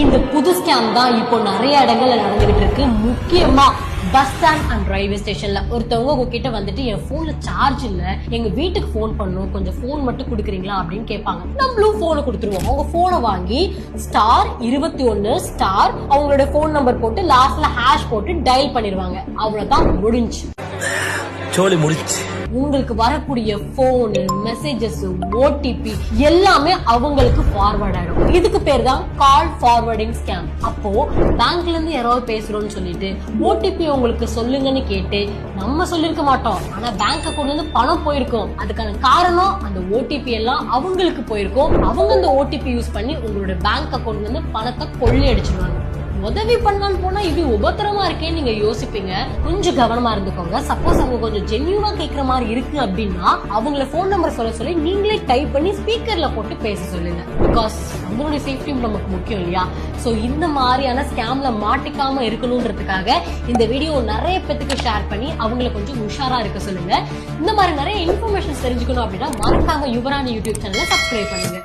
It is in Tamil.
இந்த புது ஸ்கேம் தான் இப்போ நிறைய இடங்கள்ல நடந்துகிட்டு இருக்கு. முக்கியமா பஸ் ஸ்டாண்ட் அண்ட் ரயில்வே ஸ்டேஷன்ல ஒருத்தவங்க உங்ககிட்ட வந்துட்டு என் போன்ல சார்ஜ் இல்ல, எங்க வீட்டுக்கு போன் பண்ணும், கொஞ்சம் போன் மட்டும் கொடுக்குறீங்களா அப்படின்னு கேட்பாங்க. நம்மளும் போனை கொடுத்துருவோம். அவங்க போனை வாங்கி *21* அவங்களோட போன் நம்பர் போட்டு லாஸ்ட்ல ஹேஷ் போட்டு டயல் பண்ணிடுவாங்க. அவ்வளவுதான், முடிஞ்சு. உங்களுக்கு வரக்கூடிய போன் மெசேஜஸ் ஓடிபி எல்லாமே அவங்களுக்கு ஃபார்வர்ட் ஆயிடும். இதுக்கு பேர் தான் கால் ஃபார்வர்டிங் ஸ்கேம். அப்போ பேங்க்ல இருந்து யாராவது பேசுறோம்னு சொல்லிட்டு ஓடிபி உங்களுக்கு சொல்லுங்கன்னு கேட்டு நம்ம சொல்லிருக்க மாட்டோம், ஆனா பேங்க் அக்கௌண்ட்ல இருந்து பணம் போயிருக்கும். அதுக்கான காரணம் அந்த ஓடிபி எல்லாம் அவங்களுக்கு போயிருக்கும். அவங்க அந்த ஓடிபி யூஸ் பண்ணி உங்களோட பேங்க் அக்கௌண்ட்ல இருந்து பணத்தை கொள்ளையடிச்சிருவாங்க. உதவி பண்ணலான்னு போனா இது உபத்திரமா இருக்கேன்னு நீங்க யோசிப்பீங்க. கொஞ்சம் கவனமா இருந்துக்கோங்க. சப்போஸ் அவங்க கொஞ்சம் ஜென்யூனா கேக்குற மாதிரி இருக்கு அப்படின்னா அவங்கள போன் நம்பர் சொல்ல சொல்லி நீங்களே டைப் பண்ணி ஸ்பீக்கர்ல போட்டு பேச சொல்லுங்க. பிகாஸ் நம்மளுடைய சேஃப்டியும் நமக்கு முக்கியம் இல்லையா? சோ இந்த மாதிரியான ஸ்கேம்ல மாட்டிக்காம இருக்கணும்ன்றதுக்காக இந்த வீடியோ நிறைய பேத்துக்கு ஷேர் பண்ணி அவங்கள கொஞ்சம் உஷாரா இருக்க சொல்லுங்க. இந்த மாதிரி நிறைய இன்ஃபர்மேஷன் தெரிஞ்சுக்கணும் அப்படின்னா மறக்காம யுவராணி யூடியூப் சேனலை சப்ஸ்கிரைப் பண்ணுங்க.